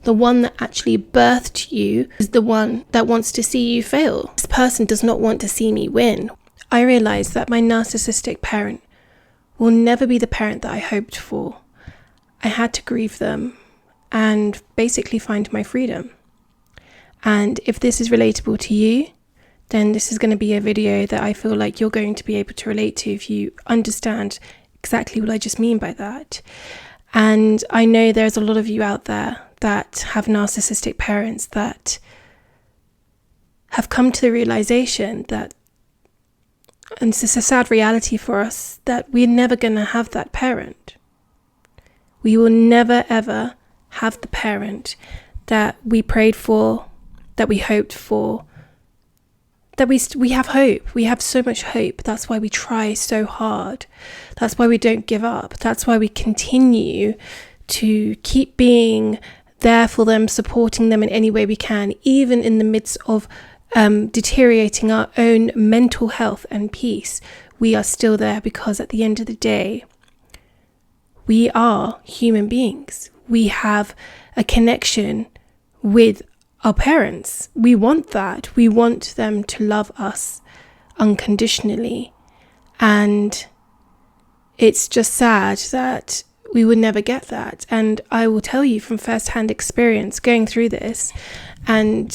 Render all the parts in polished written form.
the one that actually birthed you is the one that wants to see you fail. This person does not want to see me win. I realized that my narcissistic parent will never be the parent that I hoped for. I had to grieve them and basically find my freedom. And if this is relatable to you, then this is going to be a video that I feel like you're going to be able to relate to if you understand exactly what I just mean by that. And I know there's a lot of you out there that have narcissistic parents that have come to the realization that, and it's a sad reality for us, that we're never going to have that parent. We will never ever have the parent that we prayed for, that we hoped for, that we have hope. We have so much hope. That's why we try so hard. That's why we don't give up. That's why we continue to keep being there for them, supporting them in any way we can, even in the midst of deteriorating our own mental health and peace. We are still there because at the end of the day, we are human beings. We have a connection with our parents. We want that. We want them to love us unconditionally. And it's just sad that we would never get that. And I will tell you from first-hand experience going through this, and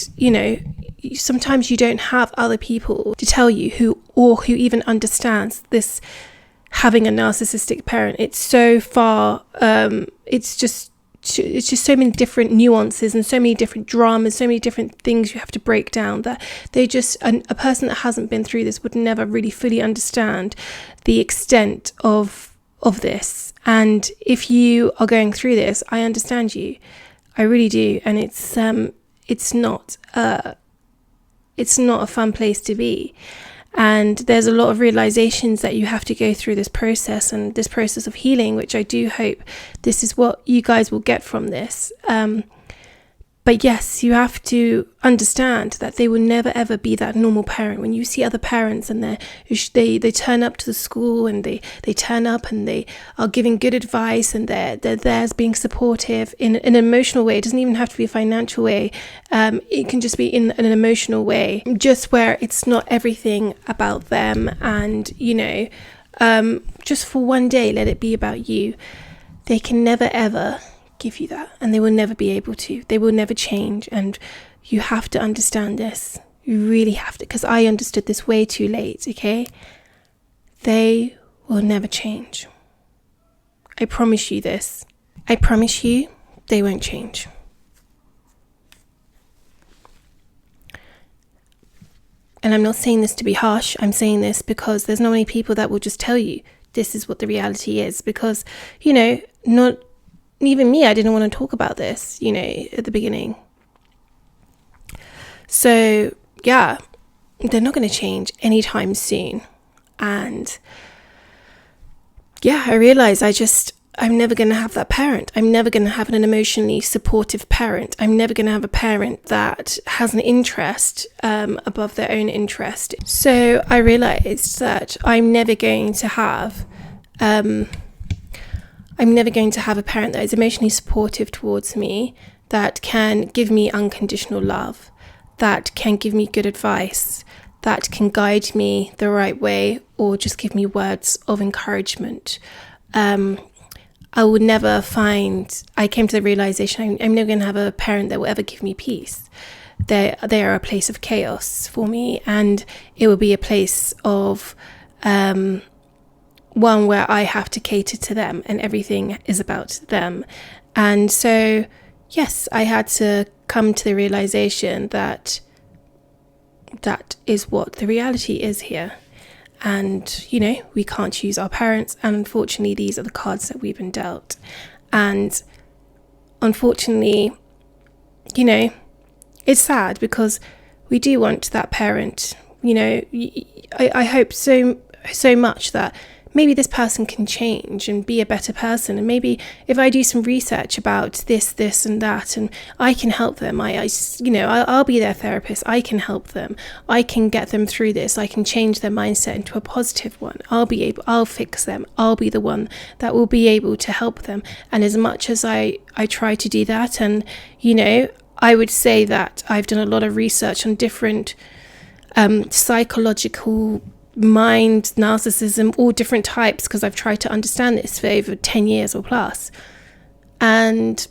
sometimes you don't have other people to tell you who even understands this, having a narcissistic parent. It's so far, it's just so many different nuances and so many different dramas, so many different things you have to break down, that a person that hasn't been through this would never really fully understand the extent of this. And if you are going through this, I understand you. I really do. And it's not a fun place to be. And there's a lot of realizations that you have to go through this process and this process of healing, which I do hope this is what you guys will get from this. But yes, you have to understand that they will never ever be that normal parent. When you see other parents and they turn up to the school and they turn up and they are giving good advice and they're there being supportive in an emotional way. It doesn't even have to be a financial way. It can just be in an emotional way, just where it's not everything about them. And, just for one day, let it be about you. They can never ever give you that, and they will never be able to. They will never change, and you have to understand this. You really have to, because I understood this way too late. Okay, they will never change. I promise you this. I promise you they won't change. And I'm not saying this to be harsh. I'm saying this because there's not many people that will just tell you this is what the reality is, because not even me, I didn't want to talk about this, at the beginning. So, yeah, they're not going to change anytime soon. And, yeah, I realize I'm never going to have that parent. I'm never going to have an emotionally supportive parent. I'm never going to have a parent that has an interest above their own interest. So I realized that I'm never going to have a parent that is emotionally supportive towards me, that can give me unconditional love, that can give me good advice, that can guide me the right way, or just give me words of encouragement. I came to the realization I'm never going to have a parent that will ever give me peace. They are a place of chaos for me, and it will be a place of one where I have to cater to them and everything is about them. And so, yes, I had to come to the realization that that is what the reality is here. And, we can't choose our parents. And unfortunately, these are the cards that we've been dealt. And unfortunately, it's sad because we do want that parent. I hope so much that maybe this person can change and be a better person. And maybe if I do some research about this and that, and I can help them, I'll be their therapist. I can help them. I can get them through this. I can change their mindset into a positive one. I'll fix them. I'll be the one that will be able to help them. And as much as I try to do that, and, I would say that I've done a lot of research on different psychological mind, narcissism, all different types, because I've tried to understand this for over 10 years or plus, and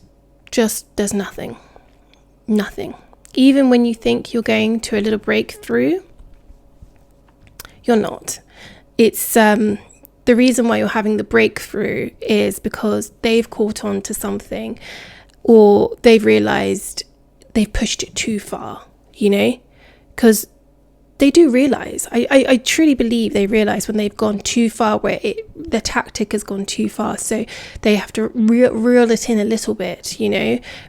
just there's nothing. Even when you think you're going to a little breakthrough, you're not. It's the reason why you're having the breakthrough is because they've caught on to something, or they've realized they've pushed it too far, because they do realize, I truly believe they realize when they've gone too far, where the tactic has gone too far. So they have to reel it in a little bit,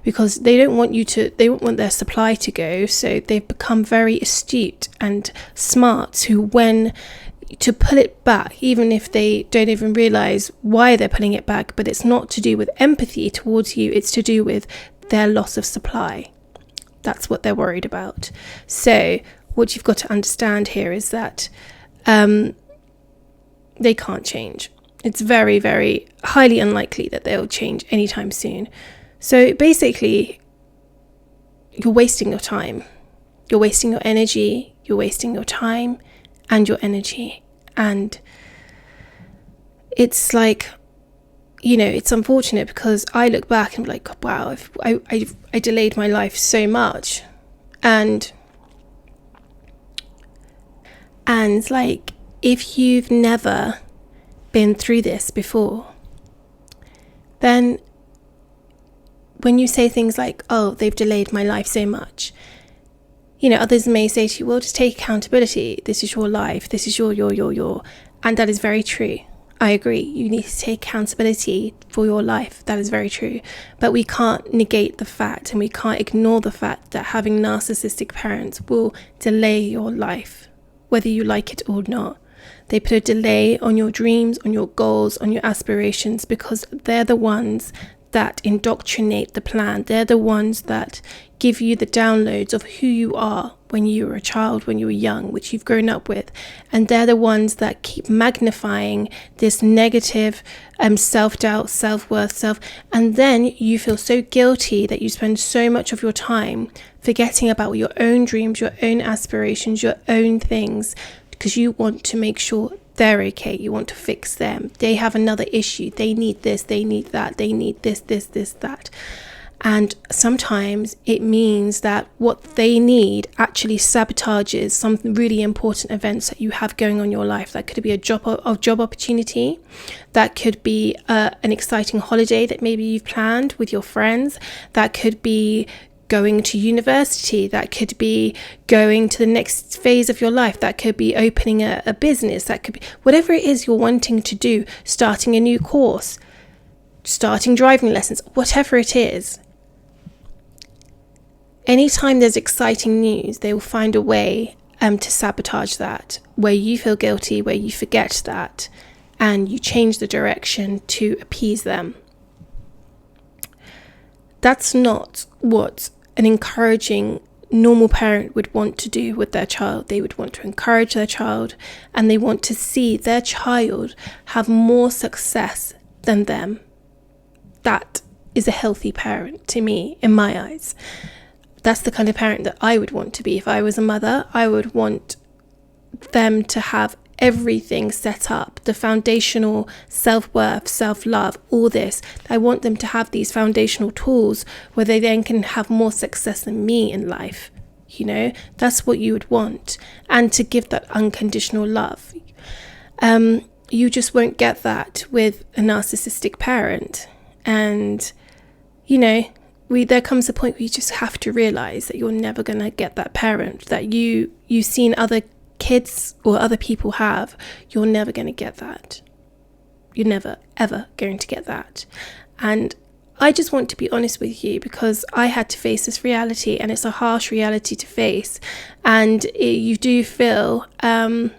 because they don't want their supply to go. So they've become very astute and smart to pull it back, even if they don't even realize why they're pulling it back. But it's not to do with empathy towards you. It's to do with their loss of supply. That's what they're worried about. So what you've got to understand here is that they can't change. It's very, very highly unlikely that they'll change anytime soon. So basically, you're wasting your time. You're wasting your energy. You're wasting your time and your energy. And it's like, it's unfortunate, because I look back and I'm like, wow, I delayed my life so much. And like, if you've never been through this before, then when you say things like, oh, they've delayed my life so much, others may say to you, well, just take accountability. This is your life. This is your. And that is very true. I agree. You need to take accountability for your life. That is very true. But we can't negate the fact, and we can't ignore the fact that having narcissistic parents will delay your life, whether you like it or not. They put a delay on your dreams, on your goals, on your aspirations, because they're the ones that indoctrinate the plan. They're the ones that give you the downloads of who you are when you were a child, when you were young, which you've grown up with. And they're the ones that keep magnifying this negative self-doubt, self-worth, and then you feel so guilty that you spend so much of your time forgetting about your own dreams, your own aspirations, your own things, because you want to make sure they're okay. You want to fix them. They have another issue. They need this, they need that, they need this, that. And sometimes it means that what they need actually sabotages some really important events that you have going on in your life. That could be a job opportunity. That could be an exciting holiday that maybe you've planned with your friends. That could be going to university. That could be going to the next phase of your life. That could be opening a business. That could be whatever it is you're wanting to do, starting a new course, starting driving lessons, whatever it is. Anytime there's exciting news, they will find a way to sabotage that, where you feel guilty, where you forget that, and you change the direction to appease them. That's not what an encouraging, normal parent would want to do with their child. They would want to encourage their child, and they want to see their child have more success than them. That is a healthy parent to me, in my eyes. That's the kind of parent that I would want to be. If I was a mother, I would want them to have everything set up, the foundational self-worth, self-love, all this. I want them to have these foundational tools where they then can have more success than me in life. That's what you would want. And to give that unconditional love. You just won't get that with a narcissistic parent. And, there comes a point where you just have to realize that you're never going to get that parent that you've seen other kids or other people have. You're never going to get that. You're never, ever going to get that. And I just want to be honest with you, because I had to face this reality, and it's a harsh reality to face. And you do feel kind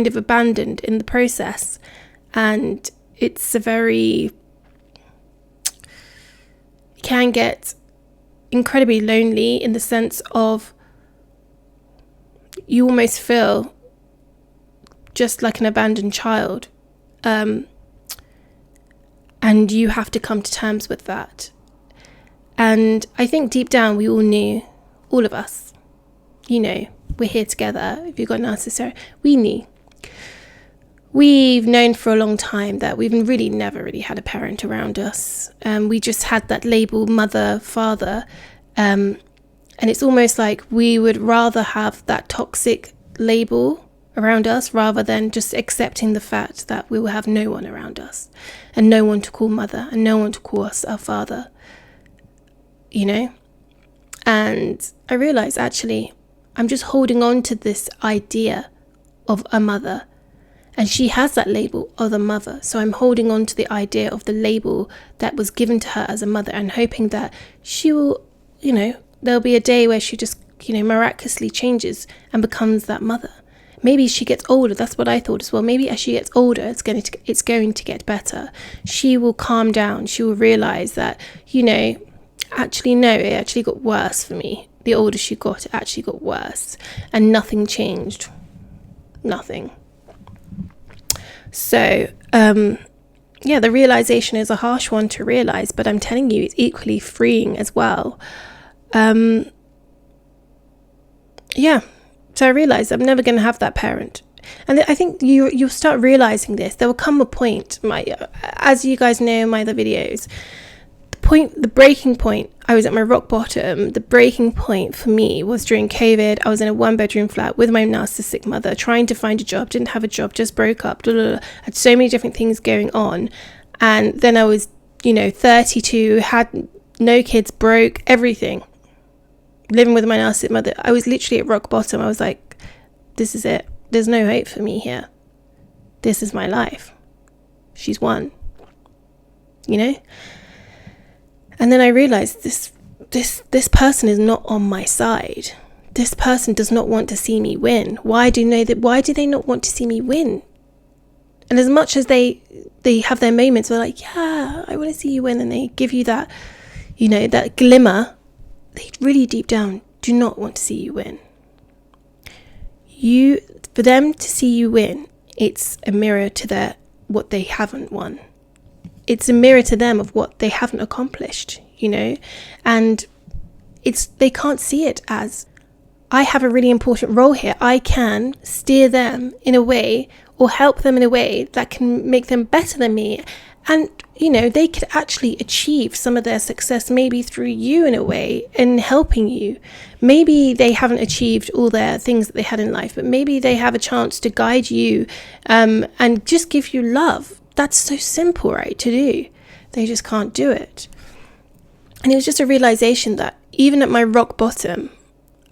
of abandoned in the process. And it's can get incredibly lonely, in the sense of you almost feel just like an abandoned child. And you have to come to terms with that. And I think deep down we all knew, all of us, we're here together. If you've got narcissistic, we knew. We've known for a long time that we've really never really had a parent around us. We just had that label mother, father. And it's almost like we would rather have that toxic label around us rather than just accepting the fact that we will have no one around us, and no one to call mother, and no one to call us our father, And I realized, actually, I'm just holding on to this idea of a mother, and she has that label of a mother. So I'm holding on to the idea of the label that was given to her as a mother, and hoping that she will, there'll be a day where she just, miraculously changes and becomes that mother. Maybe she gets older. That's what I thought as well. Maybe as she gets older, it's going to get better. She will calm down. She will realize that, actually, no, it actually got worse for me. The older she got, it actually got worse. And nothing changed. Nothing. So, the realization is a harsh one to realize, but I'm telling you, it's equally freeing as well. So I realized I'm never going to have that parent. And I think you'll start realizing this. There will come a point, as you guys know in my other videos, the breaking point, I was at my rock bottom. The breaking point for me was during COVID. I was in a 1-bedroom flat with my narcissistic mother, trying to find a job, didn't have a job, just broke up, had so many different things going on. And then I was, 32, had no kids, broke, everything. Living with my narcissistic mother. I was literally at rock bottom. I was like, this is it. There's no hope for me here. This is my life. She's won. And then I realized this person is not on my side. This person does not want to see me win. Why do they not want to see me win? And as much as they have their moments where they're like, yeah, I want to see you win, and they give you that, that glimmer, they really deep down do not want to see you win. For them to see you win, it's a mirror to what they haven't won. It's a mirror to them of what they haven't accomplished, and they can't see it as, I have a really important role here. I can steer them in a way, or help them in a way that can make them better than me. And, they could actually achieve some of their success maybe through you in a way, in helping you. Maybe they haven't achieved all their things that they had in life, but maybe they have a chance to guide you and just give you love. That's so simple, right, to do. They just can't do it. And it was just a realization that even at my rock bottom,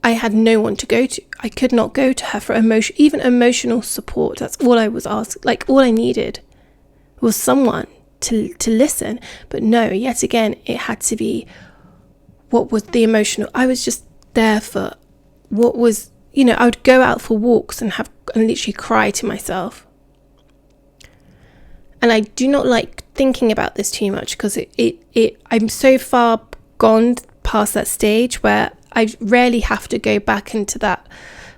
I had no one to go to. I could not go to her for even emotional support. That's all I was asked. Like, all I needed was someone to listen. But no, yet again, it had to be what was the emotional. I was just there for what was, I would go out for walks and literally cry to myself. And I do not like thinking about this too much, because I'm so far gone past that stage where I rarely have to go back into that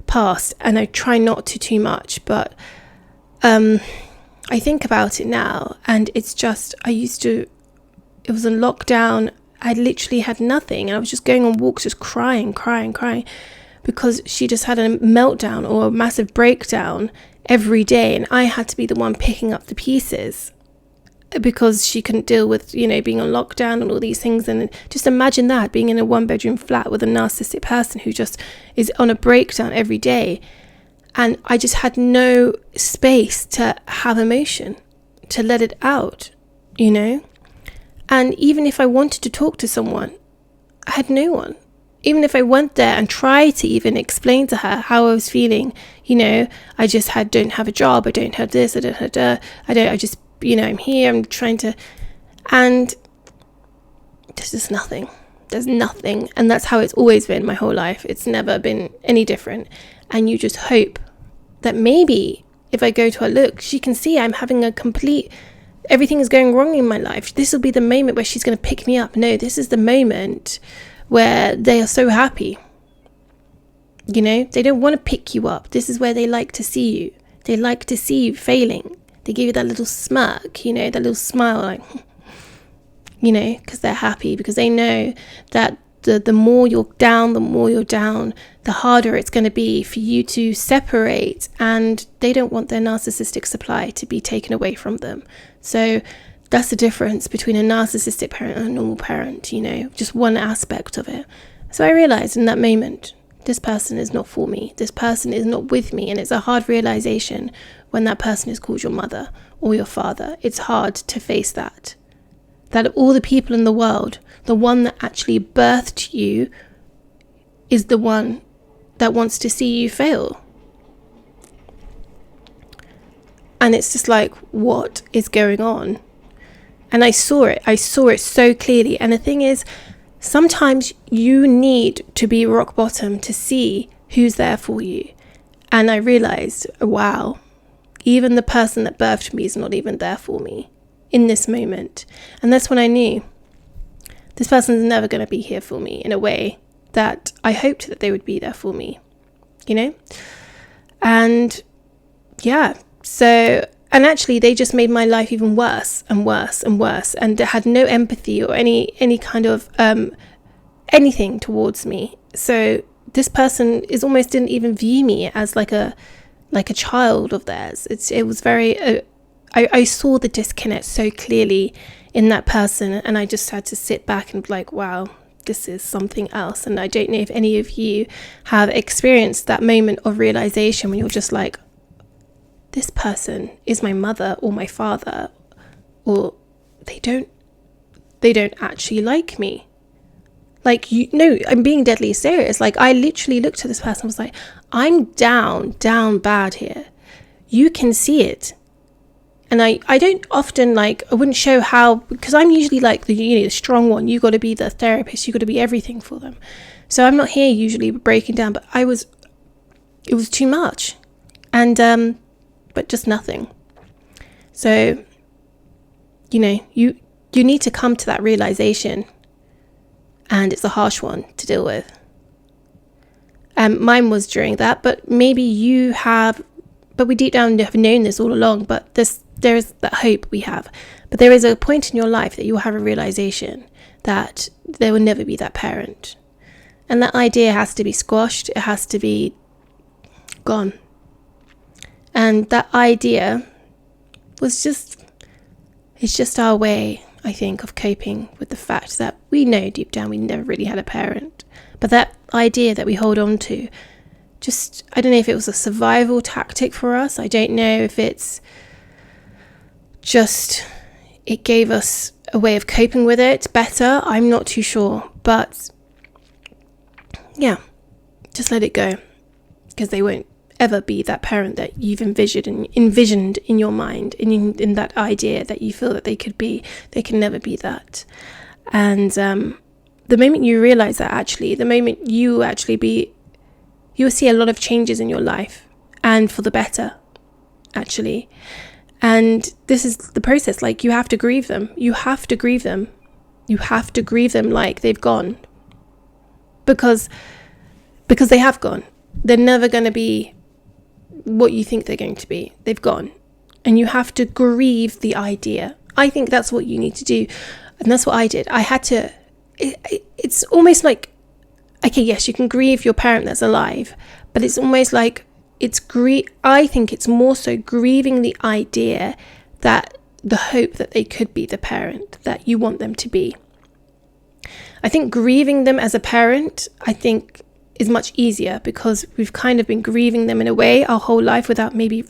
past, and I try not to too much, but I think about it now, and it's just, it was a lockdown. I literally had nothing, and I was just going on walks, just crying, because she just had a meltdown or a massive breakdown every day, and I had to be the one picking up the pieces, because she couldn't deal with, being on lockdown and all these things. And just imagine that, being in a 1-bedroom flat with a narcissistic person who just is on a breakdown every day. And I just had no space to have emotion, to let it out, And even if I wanted to talk to someone, I had no one. Even if I went there and tried to even explain to her how I was feeling, I just don't have a job, I don't have this, I'm here, I'm trying to, and there's just nothing. There's nothing. And that's how it's always been my whole life. It's never been any different. And you just hope that maybe if I go to her, look, she can see I'm having everything is going wrong in my life. This will be the moment where she's going to pick me up. No, this is the moment where they are so happy. They don't want to pick you up. This is where they like to see you. They like to see you failing. They give you that little smirk, that little smile, like, because they're happy, because they know that the more you're down, the harder it's going to be for you to separate, and they don't want their narcissistic supply to be taken away from them. So that's the difference between a narcissistic parent and a normal parent, just one aspect of it. So I realized in that moment, this person is not for me. This person is not with me. And it's a hard realization when that person is called your mother or your father. It's hard to face that of all the people in the world, the one that actually birthed you is the one that wants to see you fail. And it's just like, what is going on? And I saw it so clearly. And the thing is, sometimes you need to be rock bottom to see who's there for you. And I realized, wow, even the person that birthed me is not even there for me in this moment. And that's when I knew this person's never going to be here for me in a way that I hoped that they would be there for me, And yeah, so, and actually they just made my life even worse and worse and worse, and they had no empathy or any kind of anything towards me. So this person almost didn't even view me as like a child of theirs. It was very I saw the disconnect so clearly in that person, and I just had to sit back and be like, wow, this is something else. And I don't know if any of you have experienced that moment of realization when you're just like, this person is my mother or my father, or they don't actually like me. Like, I'm being deadly serious. Like, I literally looked at this person and was like, I'm down bad here. You can see it. And I don't often, I wouldn't show how, because I'm usually like the strong one. You got to be the therapist. You got to be everything for them. So I'm not here usually breaking down, but it was too much. And, but just nothing. So, you need to come to that realization, and it's a harsh one to deal with. Mine was during that, but maybe you have, but we deep down have known this all along, but there is that hope we have. But there is a point in your life that you will have a realization that there will never be that parent. And that idea has to be squashed. It has to be gone. And that idea it's just our way, I think, of coping with the fact that we know deep down we never really had a parent. But that idea that we hold on to, I don't know if it was a survival tactic for us. I don't know if it gave us a way of coping with it better. I'm not too sure. But yeah, just let it go, because they won't ever be that parent that you've envisioned in your mind, in that idea that you feel that they could be. They can never be that. And the moment you realize that, actually, the moment you will see a lot of changes in your life, and for the better, actually. And this is the process. Like, you have to grieve them. You have to grieve them. You have to grieve them like they've gone, because they have gone. They're never going to be what you think they're going to be. They've gone. And you have to grieve the idea. I think that's what you need to do. And that's what I did. I had to, it's almost like, okay, yes, you can grieve your parent that's alive, but it's almost like I think it's more so grieving the idea that the hope that they could be the parent that you want them to be. I think grieving them as a parent, I think, is much easier, because we've kind of been grieving them in a way our whole life without maybe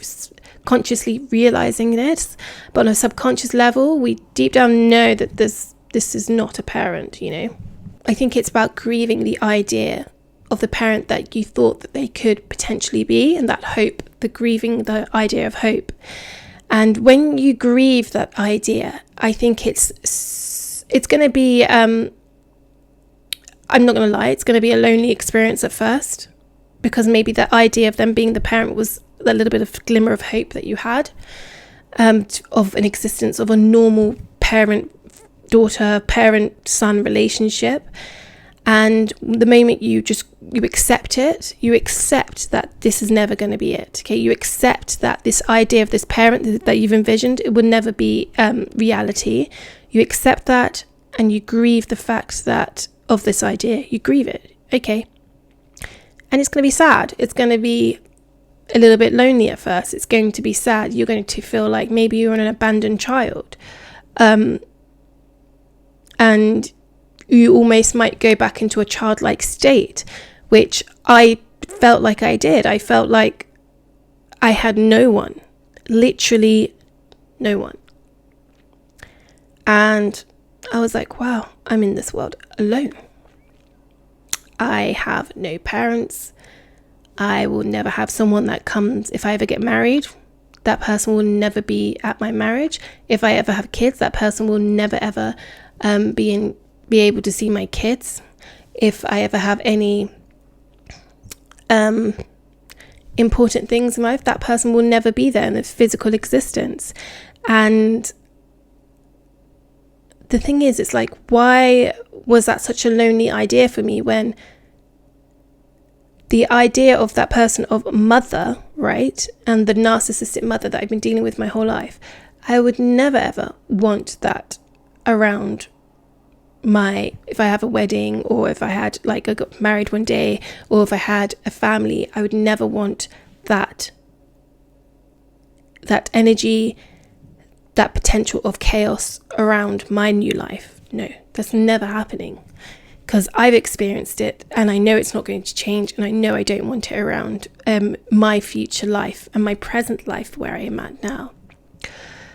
consciously realizing this. But on a subconscious level, we deep down know that this is not a parent, I think it's about grieving the idea of the parent that you thought that they could potentially be, and that hope, grieving the idea of hope. And when you grieve that idea, I think it's going to be, I'm not going to lie, it's going to be a lonely experience at first, because maybe that idea of them being the parent was that little bit of glimmer of hope that you had, of an existence of a normal parent-daughter, parent-son relationship. And the moment you accept it, you accept that this is never going to be it. Okay, you accept that this idea of this parent that you've envisioned, it will never be reality. You accept that, and you grieve the fact that of this idea. You grieve it. Okay, and it's going to be sad. It's going to be a little bit lonely at first. It's going to be sad. You're going to feel like maybe you're an abandoned child, and you almost might go back into a childlike state, which I felt like I did. I felt like I had no one, literally no one. And I was like, wow, I'm in this world alone. I have no parents. I will never have someone that comes, if I ever get married, that person will never be at my marriage. If I ever have kids, that person will never ever be able to see my kids. If I ever have any important things in life, that person will never be there in its physical existence. And the thing is, it's like, why was that such a lonely idea for me, when the idea of that person, of mother, right, and the narcissistic mother that I've been dealing with my whole life, I would never ever want that around if I have a wedding, or if I had, like, I got married one day, or if I had a family. I would never want that energy, that potential of chaos around my new life. No, that's never happening, because I've experienced it, and I know it's not going to change, and I know I don't want it around my future life and my present life where I am at now.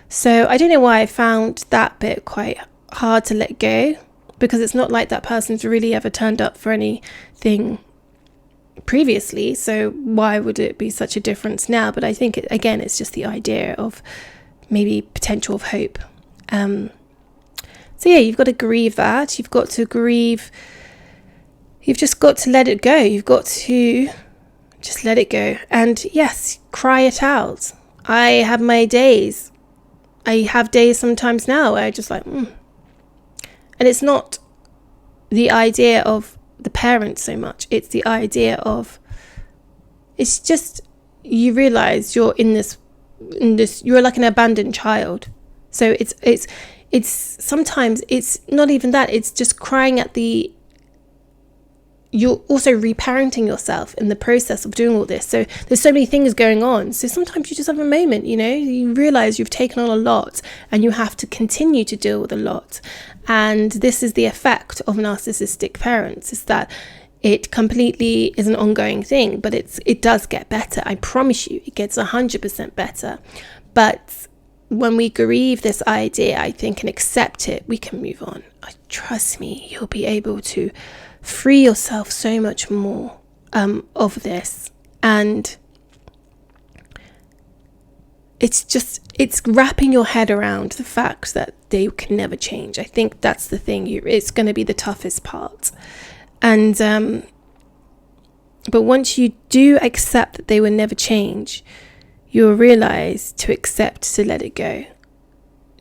So I don't know why I found that bit quite hard to let go, because it's not like that person's really ever turned up for anything previously, so why would it be such a difference now? But I think, it's just the idea of maybe potential of hope. So yeah, you've got to grieve that. You've got to grieve. You've just got to let it go. You've got to just let it go. And yes, cry it out. I have my days. I have days sometimes now where I just like, And it's not the idea of the parent so much. It's the idea of, it's just, you realize you're in this, you're like an abandoned child. So it's sometimes it's not even that. It's just crying at you're also reparenting yourself in the process of doing all this. So there's so many things going on. So sometimes you just have a moment, you realize you've taken on a lot, and you have to continue to deal with a lot. And this is the effect of narcissistic parents, is that it completely is an ongoing thing, but it does get better. I promise you, it gets 100% better. But when we grieve this idea, I think, and accept it, we can move on. Trust me, you'll be able to free yourself so much more of this. And it's wrapping your head around the fact that they can never change. I think that's the thing. It's going to be the toughest part. And but once you do accept that they will never change, you'll realize to accept, to let it go.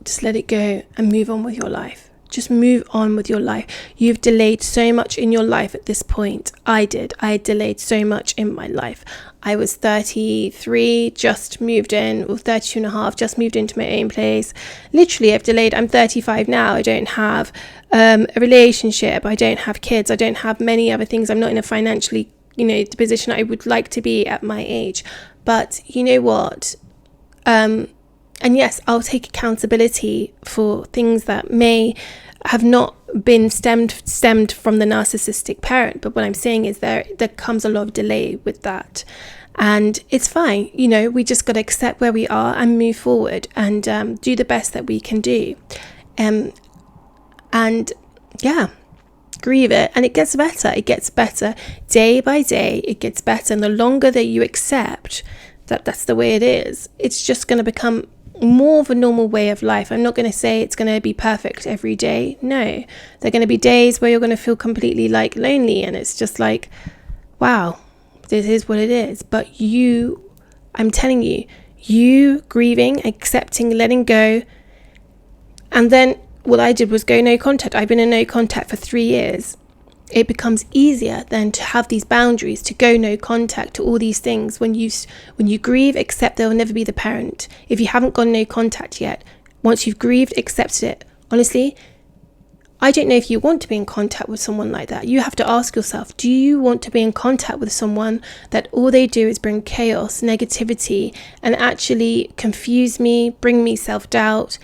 Just let it go and move on with your life. Just move on with your life. You've delayed so much in your life at this point. I did. I delayed so much in my life. I was 33, just moved in, or 32 and a half, just moved into my own place. Literally, I've delayed. I'm 35 now. I don't have a relationship. I don't have kids. I don't have many other things. I'm not in a financially, the position I would like to be at my age. But you know what? And yes, I'll take accountability for things that may have not been stemmed from the narcissistic parent. But what I'm saying is there comes a lot of delay with that. And it's fine. We just got to accept where we are and move forward and do the best that we can do. And yeah, grieve it. And it gets better. It gets better day by day. It gets better. And the longer that you accept that that's the way it is, it's just going to become more of a normal way of life. I'm not going to say it's going to be perfect every day. No, there are going to be days where you're going to feel completely lonely, and it's just like, wow, this is what it is. But I'm telling you, you grieving, accepting, letting go. And then what I did was go no contact. I've been in no contact for 3 years. It becomes easier then to have these boundaries, to go no contact, to all these things. When you grieve, accept there will never be the parent. If you haven't gone no contact yet, once you've grieved, accepted it. Honestly, I don't know if you want to be in contact with someone like that. You have to ask yourself, do you want to be in contact with someone that all they do is bring chaos, negativity, and actually confuse me, bring me self-doubt,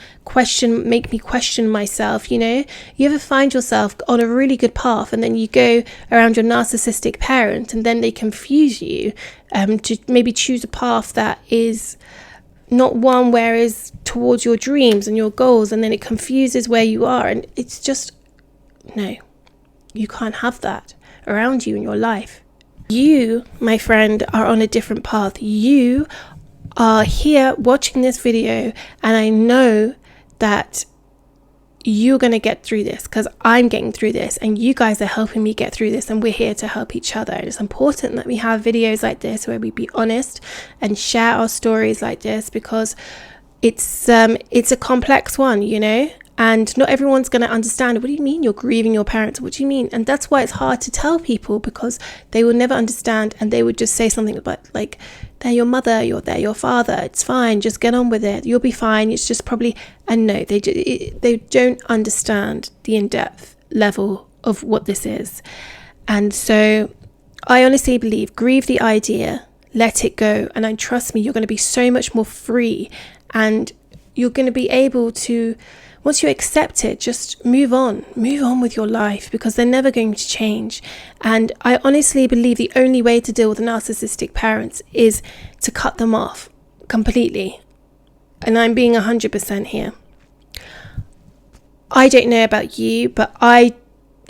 make me question myself, you know? You ever find yourself on a really good path and then you go around your narcissistic parent and then they confuse you to maybe choose a path that is not one where is towards your dreams and your goals, and then it confuses where you are, and it's just, no, you can't have that around you in your life. You, my friend, are on a different path. You are here watching this video, and I know that you're going to get through this because I'm getting through this, and you guys are helping me get through this, and we're here to help each other. And it's important that we have videos like this where we be honest and share our stories like this, because it's a complex one, you know, and not everyone's going to understand. What do you mean you're grieving your parents? What do you mean? And that's why it's hard to tell people, because they will never understand, and they would just say something about like, they're your mother, they're your father, it's fine, just get on with it, you'll be fine, it's just probably. And no, they don't understand the in-depth level of what this is. And so I honestly believe, grieve the idea, let it go, and I trust me, you're going to be so much more free, and you're going to be able to, once you accept it, just move on with your life, because they're never going to change. And I honestly believe the only way to deal with narcissistic parents is to cut them off completely. And I'm being 100% here. I don't know about you, but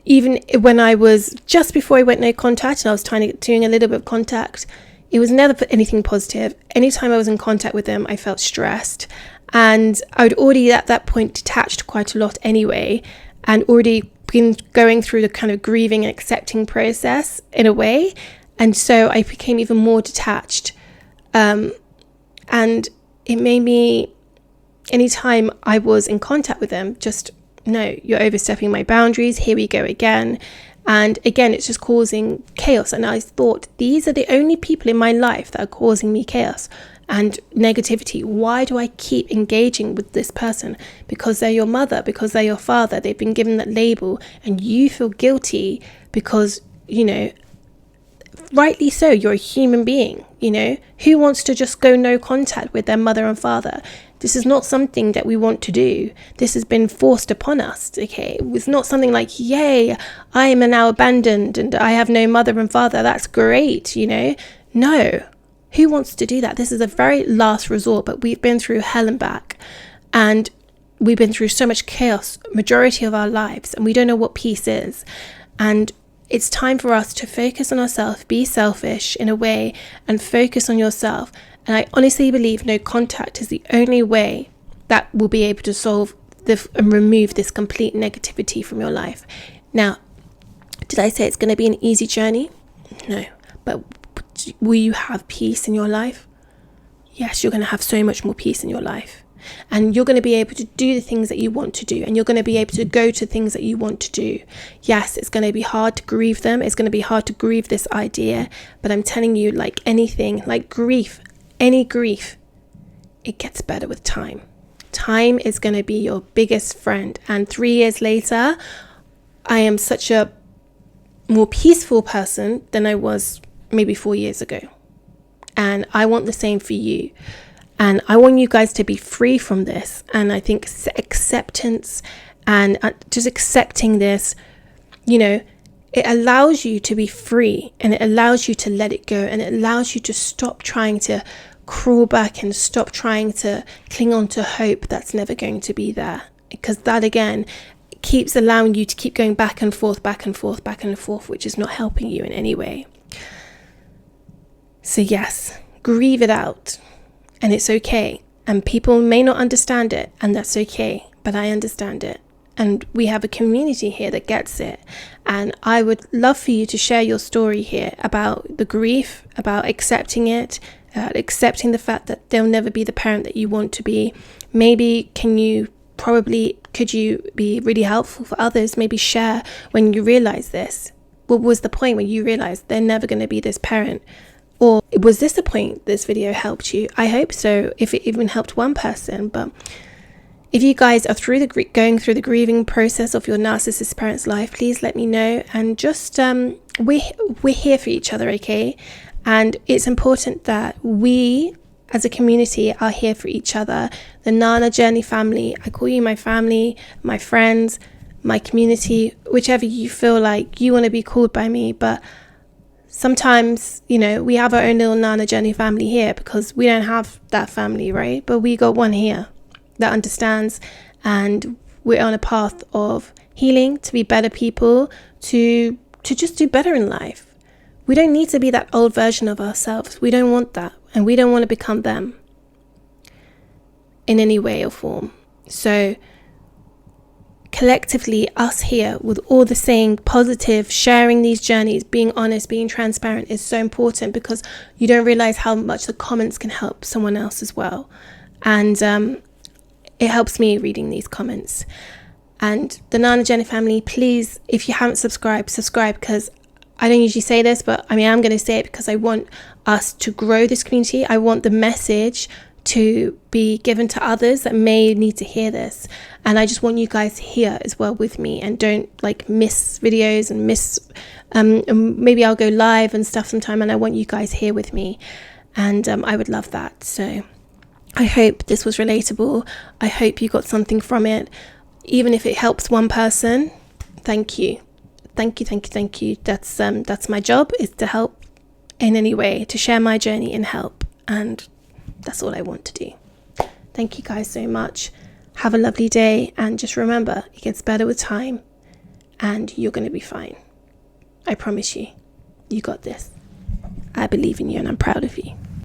even when I was, just before I went no contact, and I was doing a little bit of contact, it was never anything positive. Anytime I was in contact with them, I felt stressed. And I would already at that point detached quite a lot anyway, and already been going through the kind of grieving and accepting process in a way. And so I became even more detached. And it made me, anytime I was in contact with them, just, no, you're overstepping my boundaries. Here we go again. And again, it's just causing chaos. And I thought, these are the only people in my life that are causing me chaos and negativity. Why do I keep engaging with this person? Because they're your mother, because they're your father. They've been given that label, and you feel guilty because, you know, rightly so, you're a human being, you know. Who wants to just go no contact with their mother and father? This is not something that we want to do. This has been forced upon us, okay? It's not something like, yay, I am now abandoned and I have no mother and father. That's great, you know. No. Who wants to do that? This is a very last resort, but we've been through hell and back, and we've been through so much chaos majority of our lives, and we don't know what peace is. And it's time for us to focus on ourselves, be selfish in a way, and focus on yourself. And I honestly believe no contact is the only way that will be able to solve and remove this complete negativity from your life. Now, did I say it's going to be an easy journey? No. But will you have peace in your life? Yes, you're going to have so much more peace in your life. And you're going to be able to do the things that you want to do. And you're going to be able to go to things that you want to do. Yes, it's going to be hard to grieve them. It's going to be hard to grieve this idea. But I'm telling you, like anything, like grief, any grief, it gets better with time. Time is going to be your biggest friend. And 3 years later, I am such a more peaceful person than I was maybe 4 years ago. And I want the same for you. And I want you guys to be free from this. And I think acceptance and just accepting this, you know, it allows you to be free, and it allows you to let it go, and it allows you to stop trying to crawl back and stop trying to cling on to hope that's never going to be there. Because that, again, keeps allowing you to keep going back and forth, which is not helping you in any way. So yes, grieve it out, and it's okay. And people may not understand it, and that's okay, but I understand it. And we have a community here that gets it. And I would love for you to share your story here about the grief, about accepting it, accepting the fact that they'll never be the parent that you want to be. Maybe could you be really helpful for others? Maybe share when you realize this. What was the point when you realized they're never going to be this parent? Or was this the point this video helped you? I hope so, if it even helped one person. But if you guys are going through the grieving process of your narcissist parent's life, please let me know. And just we're here for each other, okay? And it's important that we as a community are here for each other. The Nana Journey family, I call you my family, my friends, my community, whichever you feel like you want to be called by me. But sometimes, we have our own little Nana Journey family here because we don't have that family, right? But we got one here that understands, and we're on a path of healing to be better people, to just do better in life. We don't need to be that old version of ourselves. We don't want that, and we don't want to become them in any way or form. So collectively, us here with all the saying positive, sharing these journeys, being honest, being transparent is so important, because you don't realize how much the comments can help someone else as well. And it helps me reading these comments. And the Nana Jenny family, please, if you haven't subscribed, subscribe, because I don't usually say this, but I'm going to say it because I want us to grow this community. I want the message to be given to others that may need to hear this. And I just want you guys here as well with me, and don't miss videos and maybe I'll go live and stuff sometime, and I want you guys here with me. And I would love that. So I hope this was relatable. I hope you got something from it. Even if it helps one person, thank you. Thank you. That's my job, is to help in any way, to share my journey and help. And that's all I want to do. Thank you guys so much. Have a lovely day. And just remember, it gets better with time, and you're going to be fine. I promise you. You got this. I believe in you, and I'm proud of you.